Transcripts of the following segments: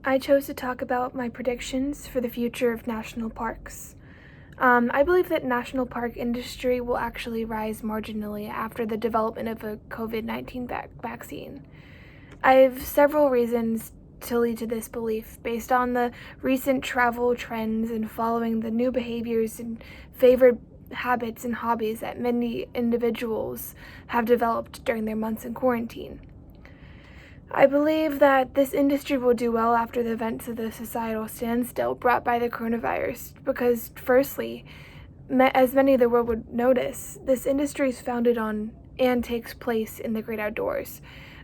I chose to talk about my predictions for the future of national parks. I believe that national park industry will actually rise marginally after the development of a COVID-19 vaccine. I have several reasons to lead to this belief based on the recent travel trends and following the new behaviors and favored habits and hobbies that many individuals have developed during their months in quarantine. I believe that this industry will do well after the events of the societal standstill brought by the coronavirus because, firstly, as many of the world would notice, this industry is founded on and takes place in the great outdoors,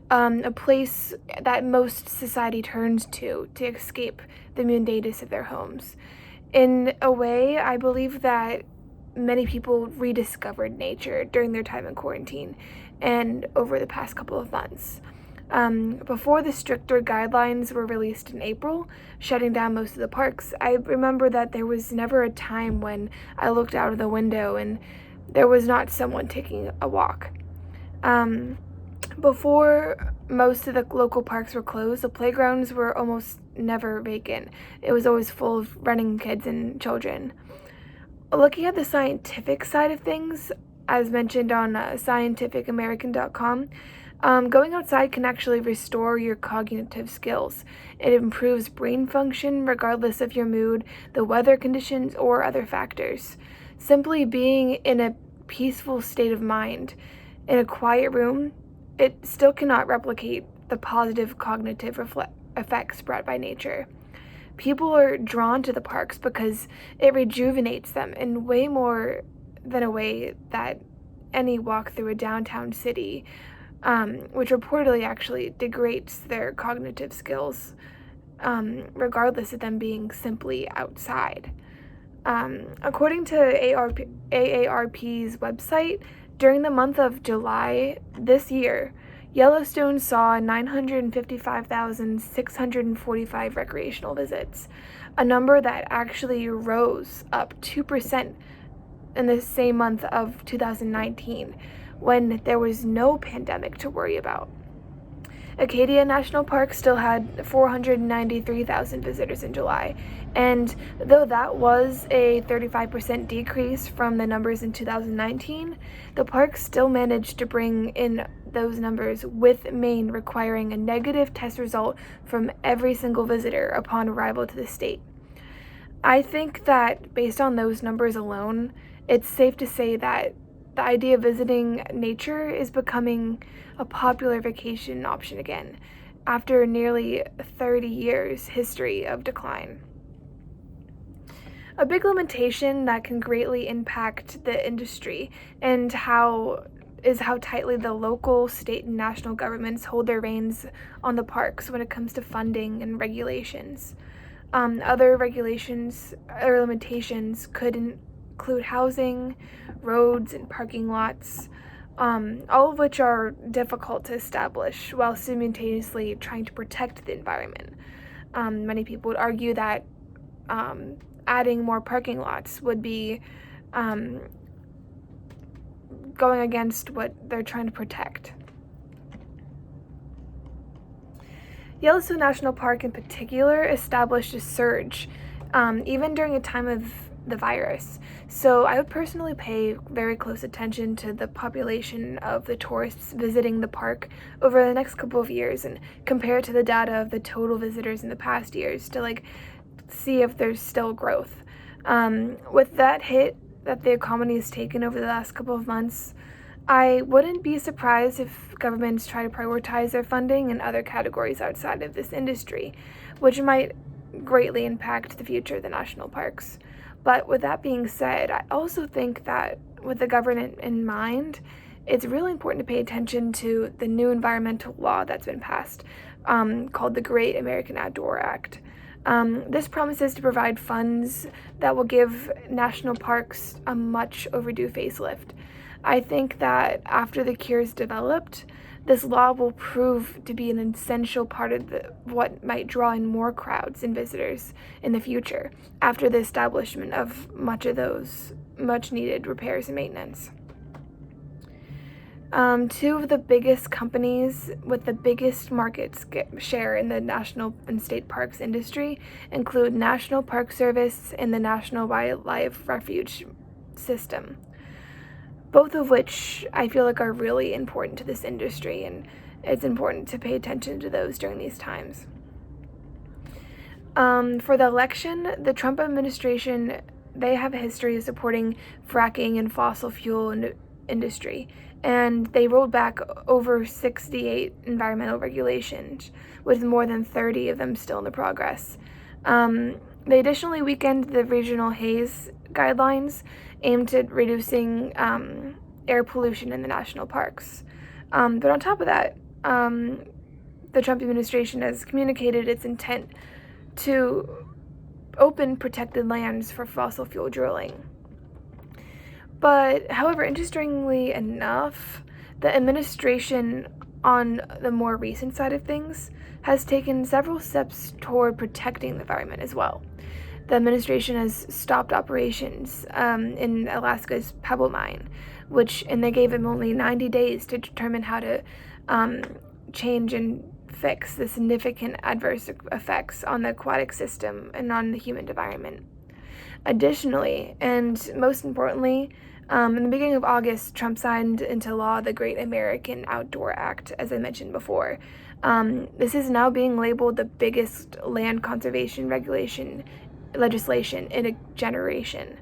a place that most society turns to escape the mundaneness of their homes. In a way, I believe that many people rediscovered nature during their time in quarantine and over the past couple of months. Before the stricter guidelines were released in April, shutting down most of the parks, I remember that there was never a time when I looked out of the window and there was not someone taking a walk. Before most of the local parks were closed, the playgrounds were almost never vacant. It was always full of running kids and children. Looking at the scientific side of things, as mentioned on scientificamerican.com, going outside can actually restore your cognitive skills. It improves brain function regardless of your mood, the weather conditions, or other factors. Simply being in a peaceful state of mind, in a quiet room, it still cannot replicate the positive cognitive effects brought by nature. People are drawn to the parks because it rejuvenates them in way more than a way that any walk through a downtown city, which reportedly actually degrades their cognitive skills, regardless of them being simply outside. According to AARP's website, during the month of July this year, Yellowstone saw 955,645 recreational visits, a number that actually rose up 2% in the same month of 2019, when there was no pandemic to worry about. Acadia National Park still had 493,000 visitors in July, and though that was a 35% decrease from the numbers in 2019, the park still managed to bring in those numbers, with Maine requiring a negative test result from every single visitor upon arrival to the state. I think that based on those numbers alone, it's safe to say that the idea of visiting nature is becoming a popular vacation option again, after nearly 30 years' history of decline. A big limitation that can greatly impact the industry and how tightly the local, state, and national governments hold their reins on the parks when it comes to funding and regulations. Other regulations or limitations could include housing, roads, and parking lots, all of which are difficult to establish while simultaneously trying to protect the environment. Many people would argue that adding more parking lots would be going against what they're trying to protect. Yellowstone National Park in particular established a surge, even during a time of the virus. So I would personally pay very close attention to the population of the tourists visiting the park over the next couple of years and compare it to the data of the total visitors in the past years to see if there's still growth. With that hit that the economy has taken over the last couple of months, I wouldn't be surprised if governments try to prioritize their funding in other categories outside of this industry, which might greatly impact the future of the national parks. But with that being said, I also think that with the government in mind, it's really important to pay attention to the new environmental law that's been passed, called the Great American Outdoor Act. This promises to provide funds that will give national parks a much overdue facelift. I think that after the cure is developed, this law will prove to be an essential part of what might draw in more crowds and visitors in the future after the establishment of much of those much needed repairs and maintenance. Two of the biggest companies with the biggest market share in the national and state parks industry include National Park Service and the National Wildlife Refuge System, both of which I feel like are really important to this industry, and it's important to pay attention to those during these times. For the election, the Trump administration, they have a history of supporting fracking and fossil fuel industry, and they rolled back over 68 environmental regulations, with more than 30 of them still in the progress. They additionally weakened the regional haze guidelines aimed at reducing air pollution in the national parks. But on top of that, the Trump administration has communicated its intent to open protected lands for fossil fuel drilling. But, however, interestingly enough, the administration on the more recent side of things has taken several steps toward protecting the environment as well. The administration has stopped operations in Alaska's Pebble Mine, and they gave them only 90 days to determine how to change and fix the significant adverse effects on the aquatic system and on the human environment. Additionally, and most importantly, in the beginning of August, Trump signed into law the Great American Outdoor Act, as I mentioned before. This is now being labeled the biggest land conservation legislation in a generation.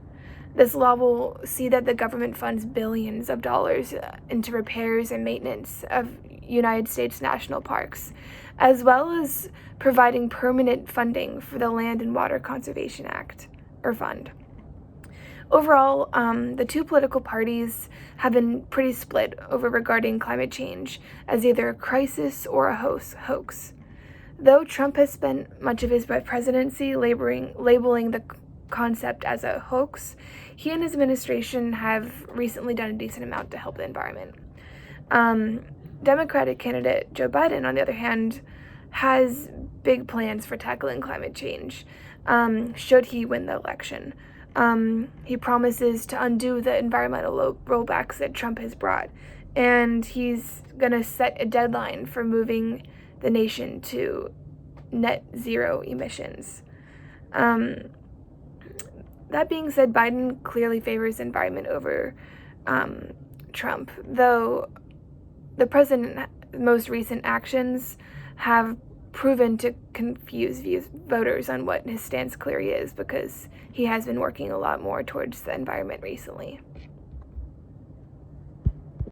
This law will see that the government funds billions of dollars into repairs and maintenance of United States national parks, as well as providing permanent funding for the Land and Water Conservation Act, or Fund. Overall, the two political parties have been pretty split over regarding climate change as either a crisis or a hoax. Though Trump has spent much of his presidency labeling the concept as a hoax, he and his administration have recently done a decent amount to help the environment. Democratic candidate Joe Biden, on the other hand, has big plans for tackling climate change, should he win the election. He promises to undo the environmental rollbacks that Trump has brought, and he's going to set a deadline for moving the nation to net zero emissions. That being said, Biden clearly favors the environment over Trump, though the president's most recent actions have proven to confuse voters on what his stance clearly is, because he has been working a lot more towards the environment recently.